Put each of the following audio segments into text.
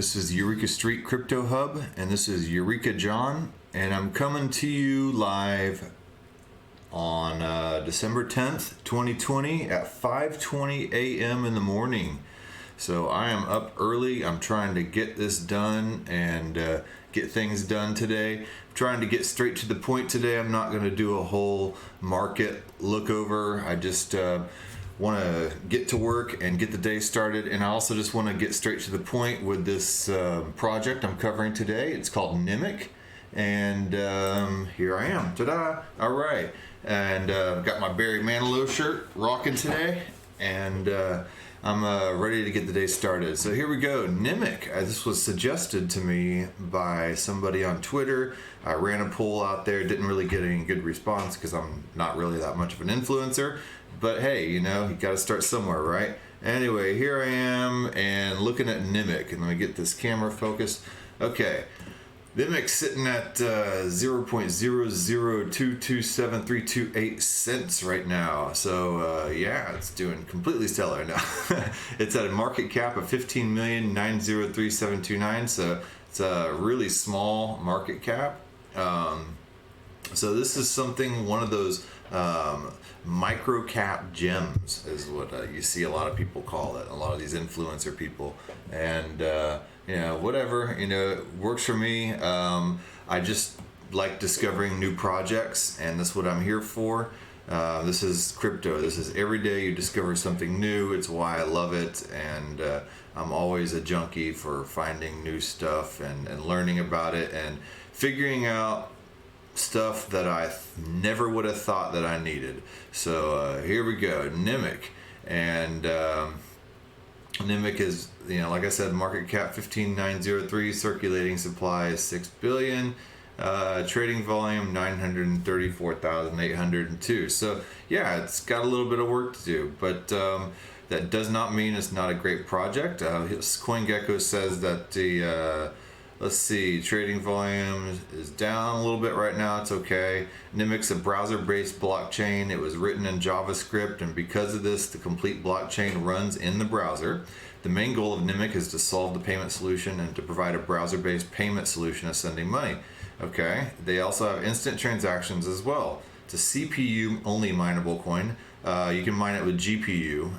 This is Eureka Street Crypto Hub, and this is Eureka John, and I'm coming to you live on December 10th, 2020 at 5:20 a.m. in the morning. So I am up early. I'm trying to get this done and get things done today. I'm trying to get straight to the point today. I'm not going to do a whole market look over. I just want to get to work and get the day started, and I also just want to get straight to the point with this project I'm covering today. It's called Nimik, and here I am. Ta-da! All right, and got my Barry Manilow shirt rocking today, and I'm ready to get the day started. So here we go. Nimik. This was suggested to me by somebody on Twitter. I ran a poll out there, didn't really get any good response because I'm not really that much of an influencer. But hey, you know, you got to start somewhere, right? Anyway, here I am and looking at Nimik, and let me get this camera focused. Okay, Nimik's sitting at 0.0022738 cents right now. So yeah, it's doing completely stellar now. It's at a market cap of 15,903,729. So it's a really small market cap. So this is one of those micro cap gems is what you see a lot of people call it, a lot of these influencer people, and you know, whatever, you know, it works for me. I just like discovering new projects, and that's what I'm here for. This is crypto. This is every day you discover something new. It's why I love it, and I'm always a junkie for finding new stuff and learning about it and figuring out stuff that I never would have thought that I needed. So here we go, Nimik, and Nimik is, you know, like I said, market cap 15,903, circulating supply is 6 billion, trading volume 934,802. So yeah, it's got a little bit of work to do, but that does not mean it's not a great project. CoinGecko says that the let's see, trading volume is down a little bit right now. It's okay. Nimik's a browser-based blockchain. It was written in JavaScript, and because of this, the complete blockchain runs in the browser. The main goal of Nimik is to solve the payment solution and to provide a browser-based payment solution of sending money. Okay. They also have instant transactions as well. It's a CPU-only mineable coin. You can mine it with GPU,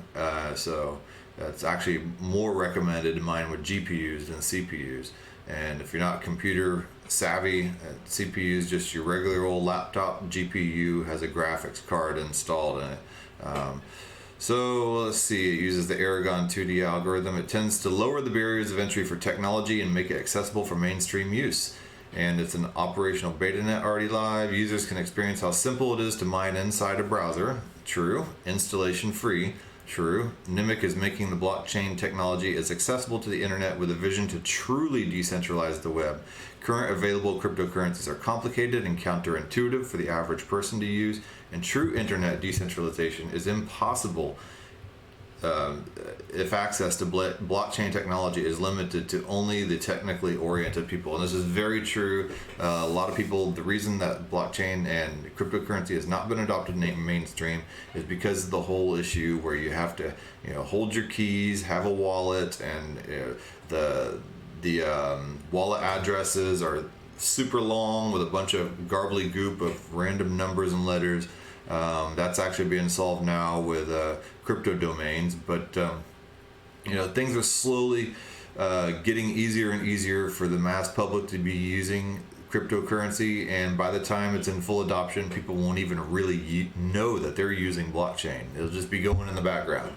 so it's actually more recommended to mine with GPUs than CPUs. And if you're not computer savvy, CPU is just your regular old laptop. GPU has a graphics card installed in it. So let's see, it uses the Aragon 2D algorithm. It tends to lower the barriers of entry for technology and make it accessible for mainstream use. And it's an operational beta net already live. Users can experience how simple it is to mine inside a browser. True. Installation free. True. Nimik is making the blockchain technology as accessible to the internet with a vision to truly decentralize the web. Current available cryptocurrencies are complicated and counterintuitive for the average person to use, and true internet decentralization is impossible if access to blockchain technology is limited to only the technically oriented people. And this is very true. A lot of people, the reason that blockchain and cryptocurrency has not been adopted in mainstream is because of the whole issue where you have to, you know, hold your keys, have a wallet, and the wallet addresses are super long with a bunch of garbly goop of random numbers and letters. That's actually being solved now with crypto domains, but you know, things are slowly getting easier and easier for the mass public to be using cryptocurrency, and by the time it's in full adoption, people won't even really know that they're using blockchain. It'll just be going in the background.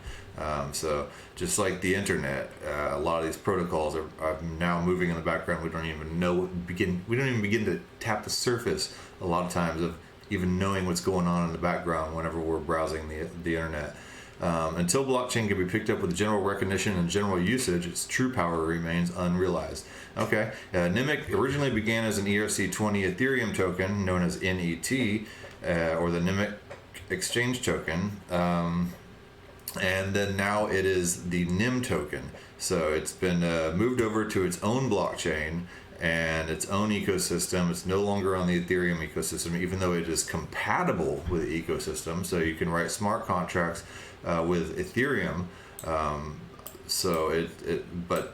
So just like the internet, a lot of these protocols are now moving in the background. We don't even begin to tap the surface a lot of times of even knowing what's going on in the background whenever we're browsing the internet. Until blockchain can be picked up with general recognition and general usage, its true power remains unrealized. Okay, Nimik originally began as an ERC20 Ethereum token known as NET, or the Nimik Exchange Token, and then now it is the NIM token. So it's been moved over to its own blockchain and its own ecosystem. It's no longer on the Ethereum ecosystem, even though it is compatible with the ecosystem. So you can write smart contracts with Ethereum. So it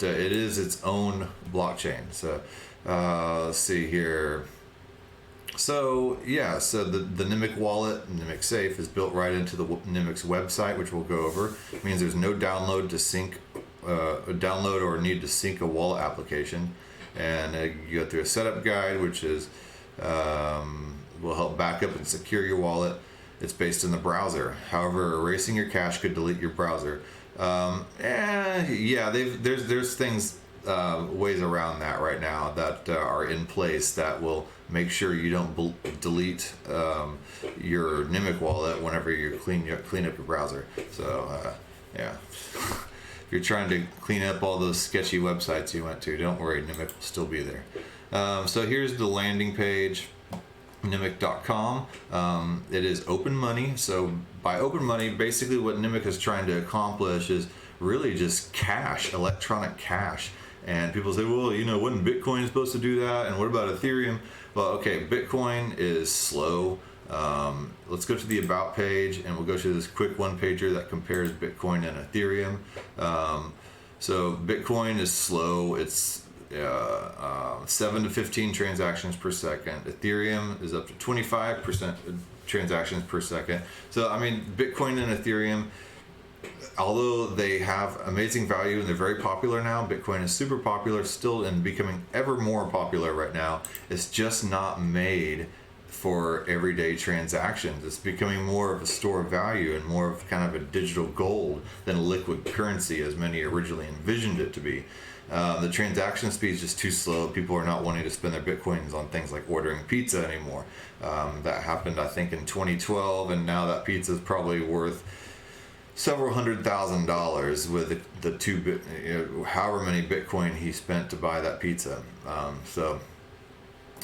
is its own blockchain. So let's see here. So yeah, so the Nimik wallet, Nimik Safe, is built right into the Nimik's website, which we'll go over. It means there's no download to sync, download or need to sync a wallet application. And you go through a setup guide, which is will help back up and secure your wallet. It's based in the browser. However, erasing your cache could delete your browser. Yeah, there's things, ways around that right now that are in place that will make sure you don't delete your Nimik wallet whenever you clean up your browser. So yeah, if you're trying to clean up all those sketchy websites you went to, don't worry, Nimik will still be there. So here's the landing page. NIMIQ.com. It is open money. So by open money, basically what Nimik is trying to accomplish is really just cash, electronic cash. And people say, well, wasn't Bitcoin supposed to do that? And what about Ethereum? Well, okay, Bitcoin is slow. Let's go to the About page, and we'll go to this quick one-pager that compares Bitcoin and Ethereum. So Bitcoin is slow. It's 7 to 15 transactions per second. Ethereum is up to 25% transactions per second. So I mean, Bitcoin and Ethereum, although they have amazing value and they're very popular now, Bitcoin is super popular still and becoming ever more popular right now. It's just not made for everyday transactions. It's becoming more of a store of value and more of kind of a digital gold than a liquid currency as many originally envisioned it to be. The transaction speed is just too slow. People are not wanting to spend their Bitcoins on things like ordering pizza anymore. That happened, I think, in 2012, and now that pizza is probably worth several $100,000 with however many Bitcoin he spent to buy that pizza. So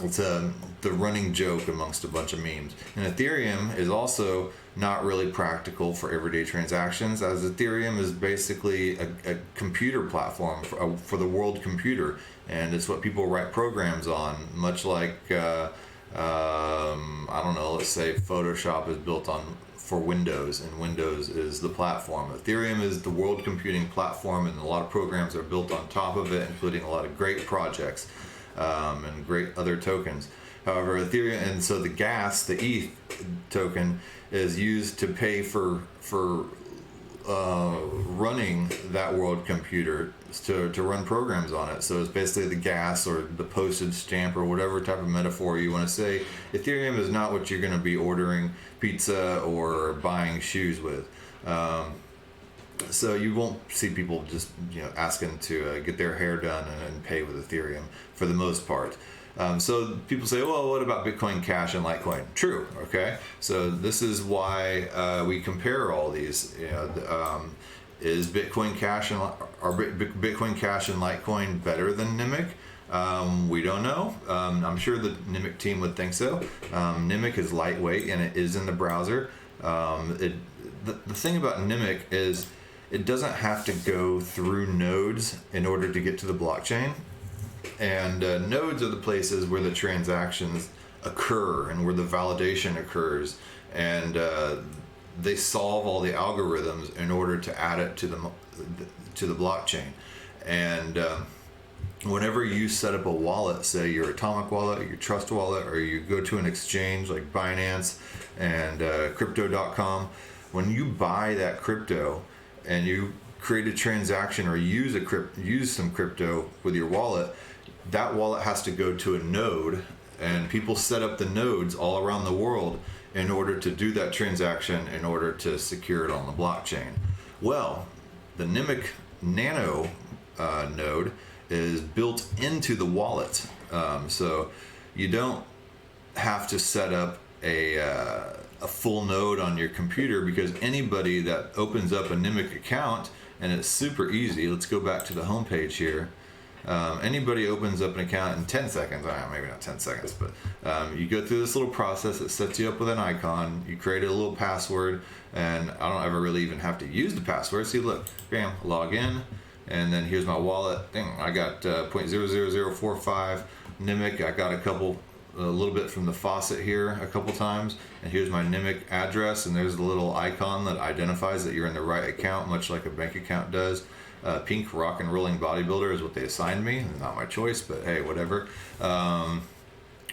it's the running joke amongst a bunch of memes. And Ethereum is also not really practical for everyday transactions, as Ethereum is basically a computer platform for the world computer, and it's what people write programs on, much like I don't know, let's say Photoshop is built for Windows, and Windows is the platform. Ethereum is the world computing platform, and a lot of programs are built on top of it, including a lot of great projects and great other tokens. However, Ethereum, and so the gas, the ETH token, is used to pay for running that world computer to run programs on it. So it's basically the gas or the postage stamp or whatever type of metaphor you want to say. Ethereum is not what you're going to be ordering pizza or buying shoes with. So you won't see people just asking to get their hair done and pay with Ethereum for the most part. So people say, well, what about Bitcoin Cash and Litecoin? True, okay? So this is why we compare all these. Is Bitcoin Cash and Bitcoin Cash and Litecoin better than Nimik? We don't know. I'm sure the Nimik team would think so. Nimik is lightweight and it is in the browser. The thing about Nimik is it doesn't have to go through nodes in order to get to the blockchain. And nodes are the places where the transactions occur and where the validation occurs, and they solve all the algorithms in order to add it to the blockchain. And whenever you set up a wallet, say your Atomic wallet or your Trust wallet, or you go to an exchange like Binance and Crypto.com, when you buy that crypto and you create a transaction or use some crypto with your wallet, that wallet has to go to a node, and people set up the nodes all around the world in order to do that transaction, in order to secure it on the blockchain. Well, the Nimik Nano node is built into the wallet, so you don't have to set up a full node on your computer, because anybody that opens up a Nimik account, and it's super easy. Let's go back to the home page here. Anybody opens up an account in 10 seconds, maybe not 10 seconds, but you go through this little process that sets you up with an icon, you create a little password, and I don't ever really even have to use the password. See, look, bam, log in, and then here's my wallet. Dang, I got 0.00045 Nimik. I got a little bit from the faucet here a couple times, and here's my Nimik address, and there's the little icon that identifies that you're in the right account, much like a bank account does. Pink rock and rolling bodybuilder is what they assigned me. Not my choice, but hey, whatever.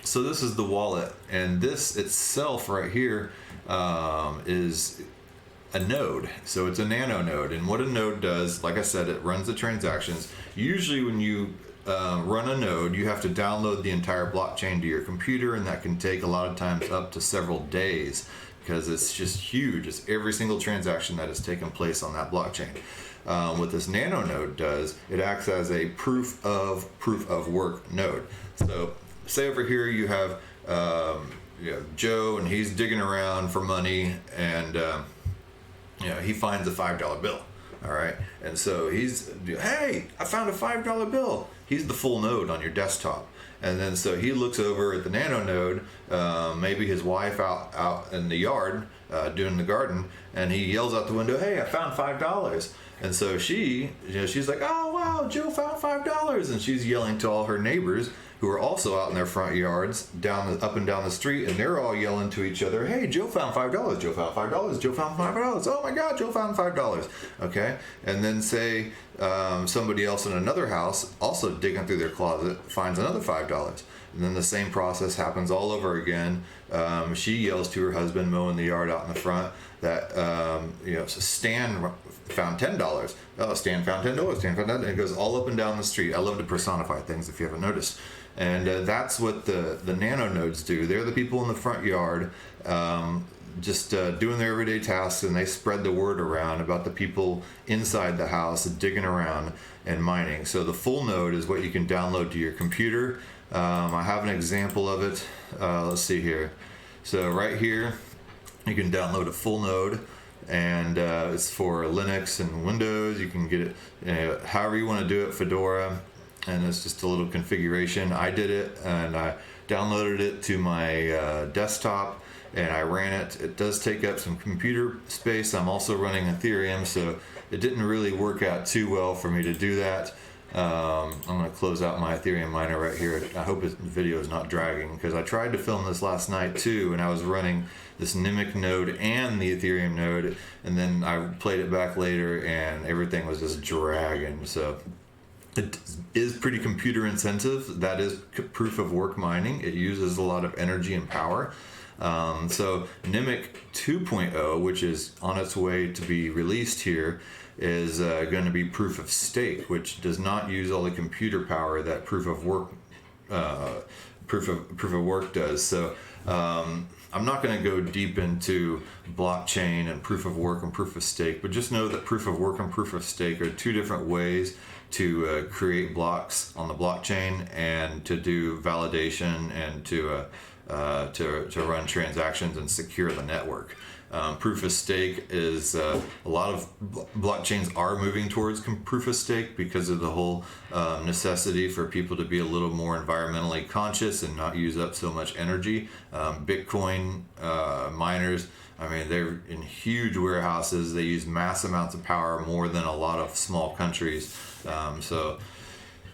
So this is the wallet, and this itself right here is a node. So it's a nano node, and what a node does, like I said, it runs the transactions. Usually when you run a node, you have to download the entire blockchain to your computer, and that can take a lot of times up to several days because it's just huge. It's every single transaction that has taken place on that blockchain. What this nano node does, it acts as a proof of work node. So say over here you have Joe, and he's digging around for money, and he finds a $5 bill. All right, and so hey, I found a $5 bill. He's the full node on your desktop, and then so he looks over at the nano node, maybe his wife out in the yard doing the garden, and he yells out the window, "Hey, I found $5." And so she's like, "Oh wow, Joe found $5," and she's yelling to all her neighbors who are also out in their front yards, up and down the street, and they're all yelling to each other, "Hey, Joe found $5. Joe found $5. Joe found $5. Oh my God, Joe found $5." Okay, and then say somebody else in another house, also digging through their closet, finds another $5. And then the same process happens all over again. She yells to her husband mowing the yard out in the front that so Stan found $10. Oh, Stan found $10. Stan found $10. And it goes all up and down the street. I love to personify things if you haven't noticed. And that's what the nano nodes do. They're the people in the front yard just doing their everyday tasks, and they spread the word around about the people inside the house digging around and mining. So the full node is what you can download to your computer. I have an example of it. Let's see here. So right here, you can download a full node, and it's for Linux and Windows. You can get it however you want to do it, Fedora, and it's just a little configuration. I did it, and I downloaded it to my desktop, and I ran it. It does take up some computer space. I'm also running Ethereum, so it didn't really work out too well for me to do that. I'm going to close out my Ethereum miner right here. I hope this video is not dragging, because I tried to film this last night too, and I was running this Nimik node and the Ethereum node, and then I played it back later and everything was just dragging. So it is pretty computer intensive. That is proof of work mining. It uses a lot of energy and power. So NIMIQ 2.0, which is on its way to be released here, is going to be proof of stake, which does not use all the computer power that proof of work does. So I'm not going to go deep into blockchain and proof of work and proof of stake, but just know that proof of work and proof of stake are two different ways to create blocks on the blockchain and to do validation and to run transactions and secure the network. Proof of stake is a lot of blockchains are moving towards proof of stake because of the whole necessity for people to be a little more environmentally conscious and not use up so much energy. Bitcoin miners, I mean, they're in huge warehouses. They use mass amounts of power, more than a lot of small countries. So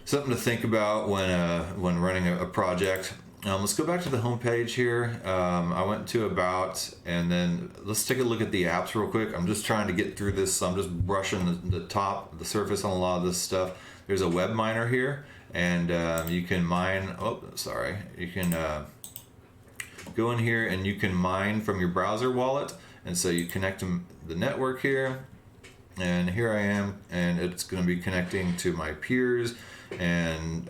something to think about when running a project. Let's go back to the home page here. I went to About, and then let's take a look at the apps real quick. I'm just trying to get through this, so I'm just brushing the surface on a lot of this stuff. There's a web miner here, and you can mine. You can go in here and you can mine from your browser wallet, and so you connect the network here, and here I am, and it's going to be connecting to my peers and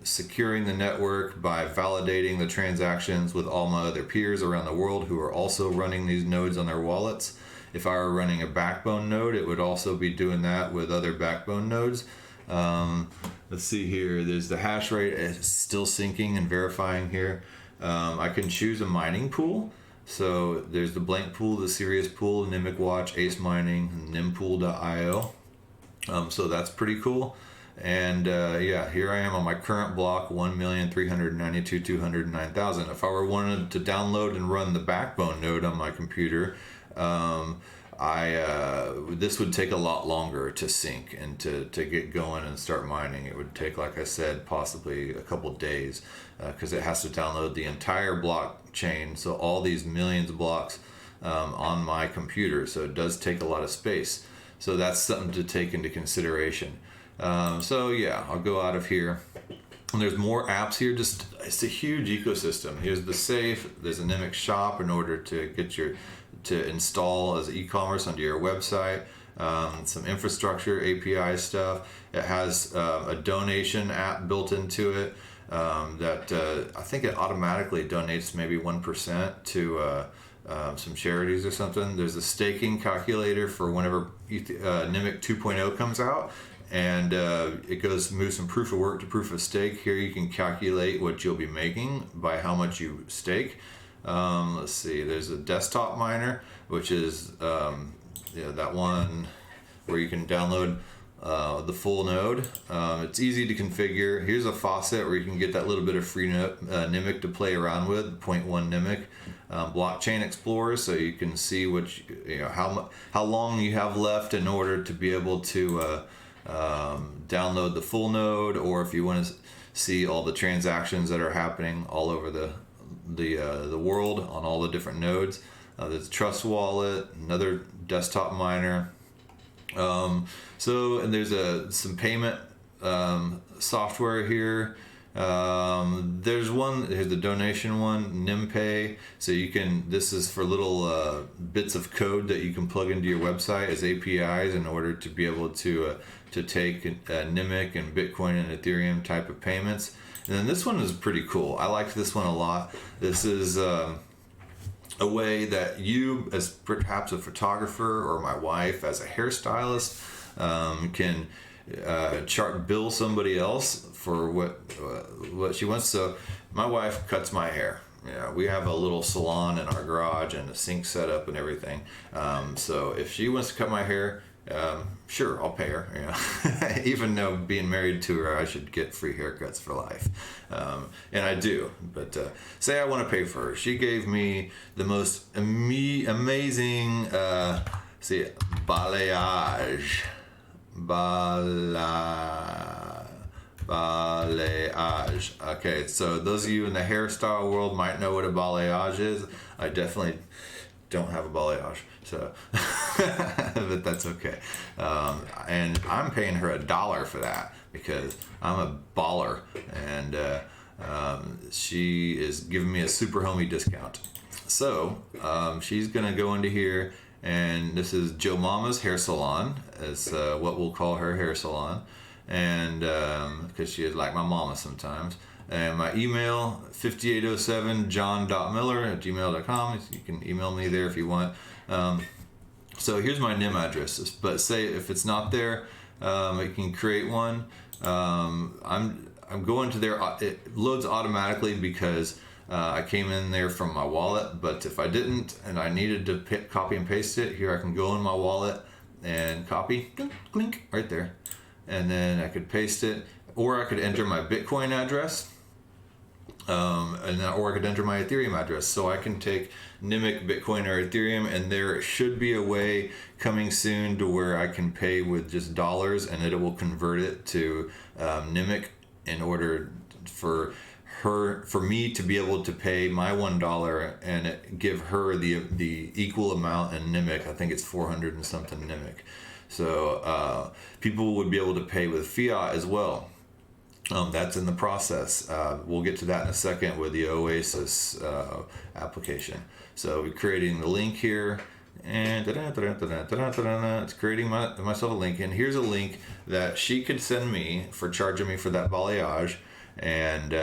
securing the network by validating the transactions with all my other peers around the world who are also running these nodes on their wallets. If I were running a backbone node, it would also be doing that with other backbone nodes. Let's see here. There's the hash rate. It's still syncing and verifying here. I can choose a mining pool. So there's the blank pool, the serious pool, NIMIQ Watch, Ace Mining, nimpool.io. So that's pretty cool. And here I am on my current block, 1,392,209,000. If I were wanted to download and run the backbone node on my computer, this would take a lot longer to sync and to get going and start mining. It would take, like I said, possibly a couple days, because it has to download the entire blockchain, so all these millions of blocks on my computer. So it does take a lot of space. So that's something to take into consideration. So yeah, I'll go out of here. And there's more apps here. Just it's a huge ecosystem. Here's the safe. There's a Nimik shop in order to get to install as e-commerce onto your website. Some infrastructure API stuff. It has a donation app built into it that I think it automatically donates maybe 1% to some charities or something. There's a staking calculator for whenever NIMIQ 2.0 comes out, and it moves from proof of work to proof of stake. Here you can calculate what you'll be making by how much you stake. Let's see, there's a desktop miner, which is that one where you can download the full node. It's easy to configure. Here's a faucet where you can get that little bit of free NIMIQ to play around with, 0.1 NIMIQ. Blockchain Explorer, so you can see how long you have left in order to be able to download the full node, or if you want to see all the transactions that are happening all over the world on all the different nodes. There's Trust Wallet, another desktop miner. And there's some payment software here. Here's the donation one, NimPay. So this is for little bits of code that you can plug into your website as APIs in order to be able to take NIMIQ and Bitcoin and Ethereum type of payments. And then this one is pretty cool. I liked this one a lot. This is a way that you, as perhaps a photographer, or my wife as a hairstylist, can bill somebody else for what she wants. So my wife cuts my hair. We have a little salon in our garage and a sink set up and everything. So if she wants to cut my hair, sure, I'll pay her. Even though being married to her, I should get free haircuts for life. And I do. But say I want to pay for her. She gave me the most amazing balayage. Balayage. Okay, so those of you in the hairstyle world might know what a balayage is. I definitely don't have a balayage, so but that's okay. And I'm paying her $1 for that because I'm a baller, and she is giving me a super homie discount. So she's gonna go into here, and this is Joe Mama's hair salon, is what we'll call her hair salon, and because she is like my mama sometimes. And my email, 5807john.miller@gmail.com. You can email me there if you want. So here's my NIM address. But say if it's not there, you can create one. I'm going to there. It loads automatically because I came in there from my wallet. But if I didn't and I needed to copy and paste it, here I can go in my wallet and copy, clink, right there. And then I could paste it, or I could enter my Bitcoin address. Or I could enter my Ethereum address. So I can take NIMIQ, Bitcoin, or Ethereum, and there should be a way coming soon to where I can pay with just dollars, and it will convert it to NIMIQ in order for me to be able to pay my $1 and give her the equal amount in NIMIQ. I think it's 400 and something NIMIQ. So people would be able to pay with fiat as well. That's in the process. We'll get to that in a second with the Oasis application. So we're creating the link here, and it's creating myself a link. And here's a link that she could send me for charging me for that balayage. And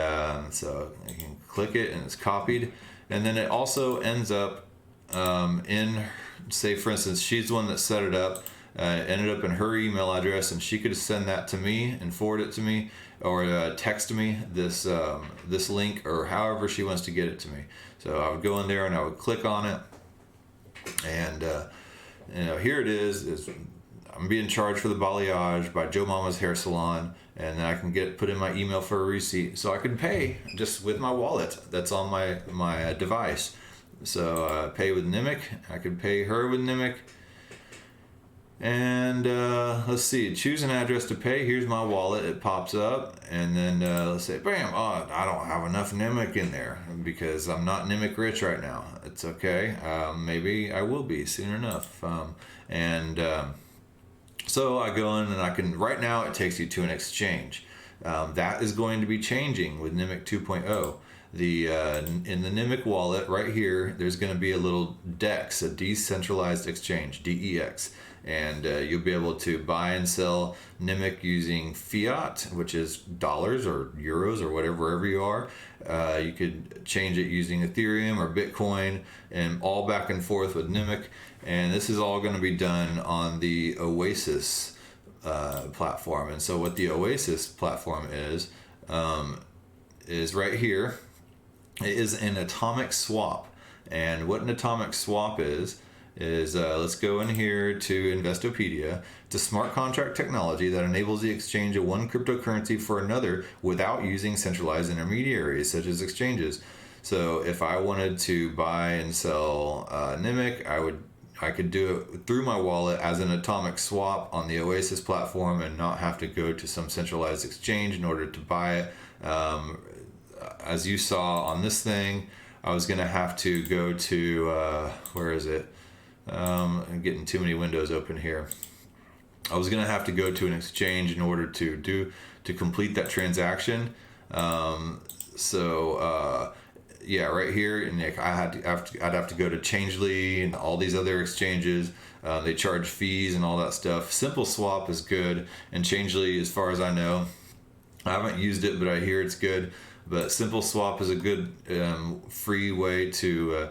so I can click it, and it's copied. And then it also ends up in, say for instance, she's the one that set it up. Ended up in her email address, and she could send that to me and forward it to me, or text me this link, or however she wants to get it to me. So I would go in there and I would click on it, and here it is. I'm being charged for the balayage by Joe Mama's hair salon, and then I can put in my email for a receipt, so I can pay just with my wallet that's on my device. So pay with NIMIQ. I could pay her with NIMIQ. And let's see, choose an address to pay. Here's my wallet. It pops up, and then let's say, bam, I don't have enough NIMIQ in there because I'm not NIMIQ rich right now. It's okay. Maybe I will be soon enough. So I go in and I can, right now it takes you to an exchange. That is going to be changing with NIMIQ 2.0. In the Nimik wallet right here, there's going to be a little DEX, a decentralized exchange, DEX, and you'll be able to buy and sell Nimik using fiat, which is dollars or euros or wherever you are. You could change it using Ethereum or Bitcoin, and all back and forth with Nimik. And this is all going to be done on the Oasis platform. And so what the Oasis platform is right here. It is an atomic swap. And what an atomic swap is let's go in here to Investopedia. It's a smart contract technology that enables the exchange of one cryptocurrency for another without using centralized intermediaries such as exchanges. So if I wanted to buy and sell Nimik, I could do it through my wallet as an atomic swap on the Oasis platform and not have to go to some centralized exchange in order to buy it. As you saw on this thing, I was going to have to go to, where is it? I'm getting too many windows open here. I was going to have to go to an exchange in order to complete that transaction. Yeah, right here, and I'd have to go to Changely and all these other exchanges. They charge fees and all that stuff. Simple Swap is good, and Changely, as far as I know, I haven't used it, but I hear it's good. But Simple Swap is a good free way to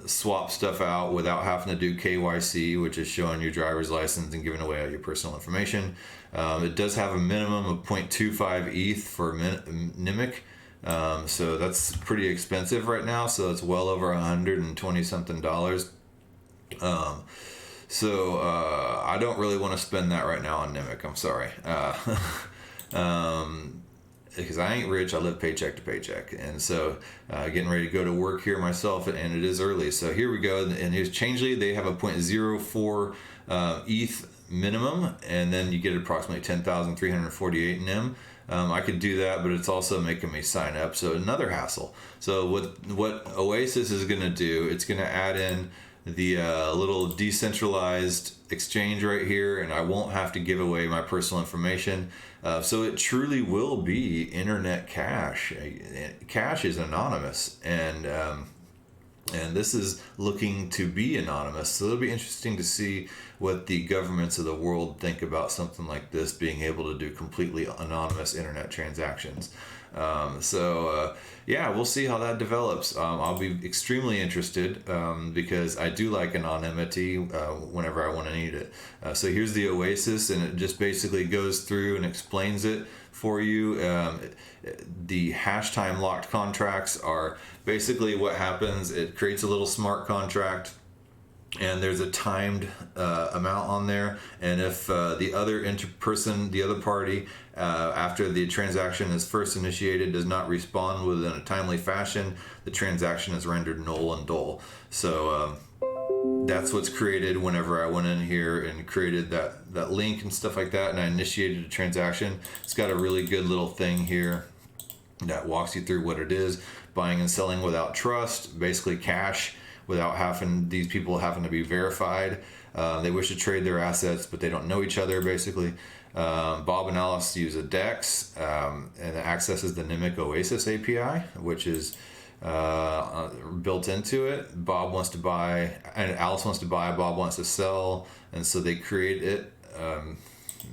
swap stuff out without having to do KYC, which is showing your driver's license and giving away all your personal information. It does have a minimum of 0.25 ETH for Nimik. So that's pretty expensive right now. So it's well over $120 something. I don't really want to spend that right now on Nimik. I'm sorry. Because I ain't rich, I live paycheck to paycheck, and so getting ready to go to work here myself, and it is early. So here we go, and here's Changely. They have a 0.04 ETH minimum, and then you get approximately 10,348 NIM. I could do that, but it's also making me sign up, so another hassle. So what Oasis is going to do, it's going to add in the little decentralized exchange right here, and I won't have to give away my personal information. So it truly will be internet cash. Cash is anonymous, and this is looking to be anonymous. So it'll be interesting to see what the governments of the world think about something like this being able to do completely anonymous internet transactions. Yeah, we'll see how that develops. I'll be extremely interested because I do like anonymity whenever I want to need it. So here's the Oasis, and it just basically goes through and explains it for you. The hash time locked contracts are basically what happens. It creates a little smart contract, and there's a timed amount on there, and if the other party, after the transaction is first initiated, does not respond within a timely fashion, the transaction is rendered null and dull. So that's what's created whenever I went in here and created that link and stuff like that, and I initiated a transaction. It's got a really good little thing here that walks you through what it is: buying and selling without trust, basically cash, without these people having to be verified. They wish to trade their assets, but they don't know each other, basically. Bob and Alice use a DEX, and it accesses the Nimik Oasis API, which is built into it. Bob wants to buy, and Alice wants to buy, Bob wants to sell, and so they create it.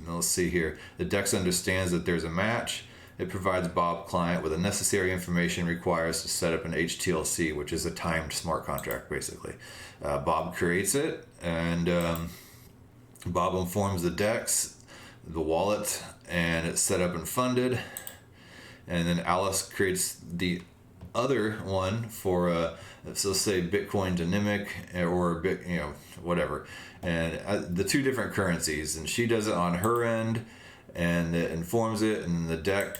Let's see here. The DEX understands that there's a match. It provides Bob client with the necessary information requires to set up an HTLC, which is a timed smart contract, basically. Bob creates it, and Bob informs the DEX, the wallet, and it's set up and funded. And then Alice creates the other one for, so say Bitcoin to Nimik, or whatever, and the two different currencies. And she does it on her end, and it informs it, and the DEX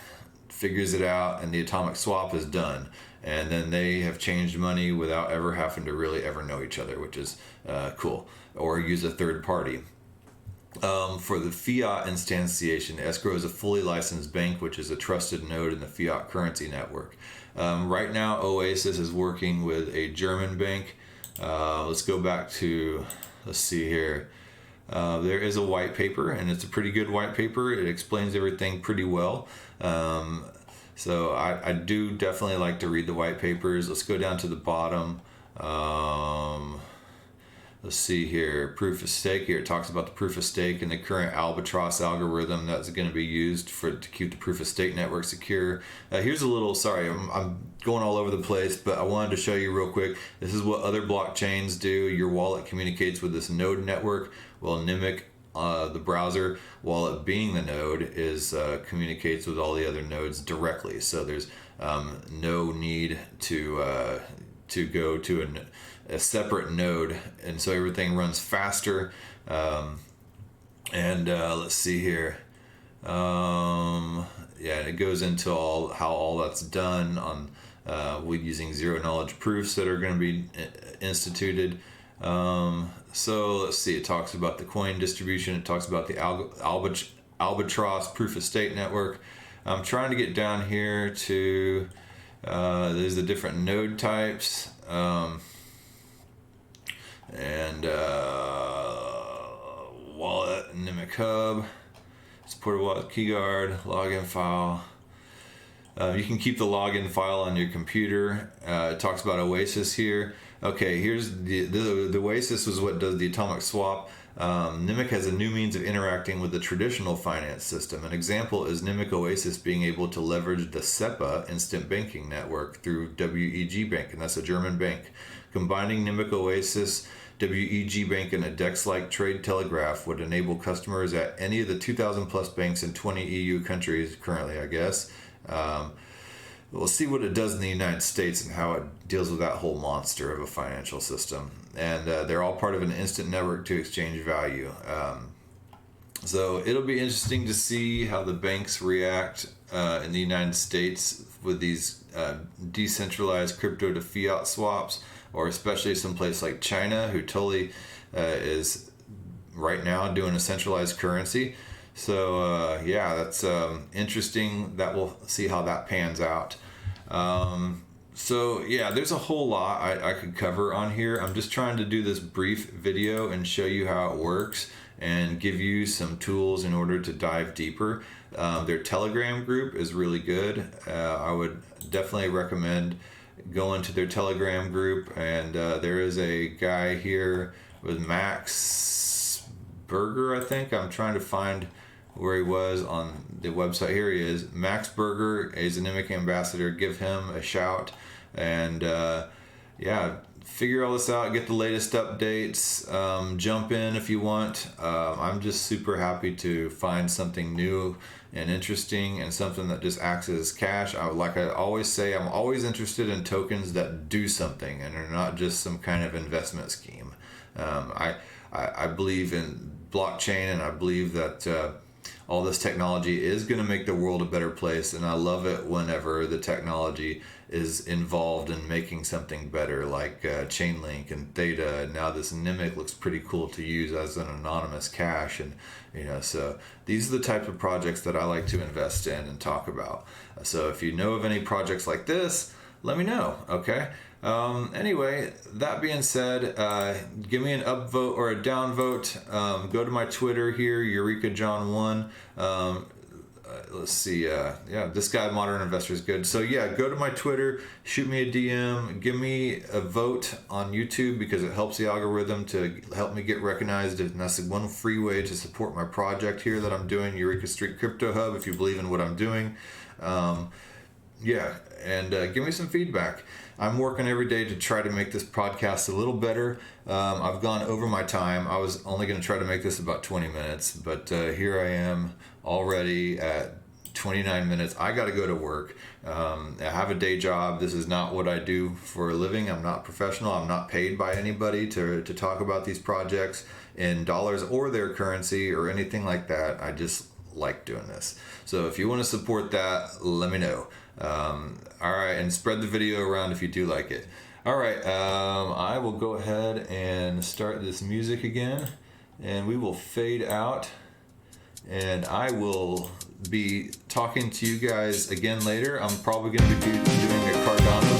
figures it out, and the atomic swap is done. And then they have changed money without ever having to really ever know each other, which is cool, or use a third party. For the fiat instantiation, Escrow is a fully licensed bank, which is a trusted node in the fiat currency network. Right now, Oasis is working with a German bank. Let's go back to, let's see here. There is a white paper, and it's a pretty good white paper. It explains everything pretty well. So I do definitely like to read the white papers. Let's go down to the bottom. Let's see here, proof of stake. Here it talks about the proof of stake and the current albatross algorithm that's going to be used to keep the proof of stake network secure. Here's a little, sorry, I'm going all over the place, but I wanted to show you real quick. This is what other blockchains do. Your wallet communicates with this node network. Well, Nimik, the browser, wallet being the node, is communicates with all the other nodes directly. So there's no need to go to a separate node, and so everything runs faster. Let's see here. It goes into how all that's done on with using zero knowledge proofs that are going to be instituted. So let's see. It talks about the coin distribution. It talks about the albatross proof of stake network. I'm trying to get down here to there's the different node types. Wallet, NIMIQ hub, supported wallet keyguard, login file. You can keep the login file on your computer. It talks about Oasis here. Okay, here's the Oasis was what does the atomic swap. NIMIQ has a new means of interacting with the traditional finance system. An example is NIMIQ Oasis being able to leverage the SEPA instant banking network through WEG Bank, and that's a German bank. Combining NIMIQ Oasis, WEG Bank, and a DEX-like trade telegraph would enable customers at any of the 2,000 plus banks in 20 EU countries currently, I guess. We'll see what it does in the United States and how it deals with that whole monster of a financial system. And they're all part of an instant network to exchange value. So it'll be interesting to see how the banks react in the United States with these decentralized crypto to fiat swaps, or especially someplace like China, who totally is right now doing a centralized currency. So that's interesting. That we'll see how that pans out. There's a whole lot I could cover on here. I'm just trying to do this brief video and show you how it works and give you some tools in order to dive deeper. Their Telegram group is really good. I would definitely recommend going to their Telegram group, and there is a guy here with Max Berger, I think. I'm trying to find where he was on the website. Here he is, Max Berger. He's a Nimik ambassador. Give him a shout, and figure all this out, get the latest updates, jump in if you want. I'm just super happy to find something new and interesting and something that just acts as cash. Like I always say, I'm always interested in tokens that do something and are not just some kind of investment scheme. I believe in blockchain, and I believe that all this technology is going to make the world a better place, and I love it whenever the technology is involved in making something better, like Chainlink and Theta. And now this Nimik looks pretty cool to use as an anonymous cash, and so these are the type of projects that I like to invest in and talk about. So if you know of any projects like this, let me know. Okay. Anyway, that being said, give me an upvote or a downvote. Go to my Twitter here, Eureka John 1. Let's see. This guy, Modern Investor, is good. So go to my Twitter, shoot me a DM, give me a vote on YouTube, because it helps the algorithm to help me get recognized. And that's one free way to support my project here that I'm doing, Eureka Street Crypto Hub, if you believe in what I'm doing. Give me some feedback. I'm working every day to try to make this podcast a little better. I've gone over my time. I was only going to try to make this about 20 minutes, but here I am already at 29 minutes. I got to go to work. I have a day job. This is not what I do for a living. I'm not professional. I'm not paid by anybody to talk about these projects in dollars or their currency or anything like that. I just like doing this. So if you want to support that, let me know. All right, and spread the video around if you do like it. All right, I will go ahead and start this music again, and we will fade out, and I will be talking to you guys again later. I'm probably going to be doing a Cardano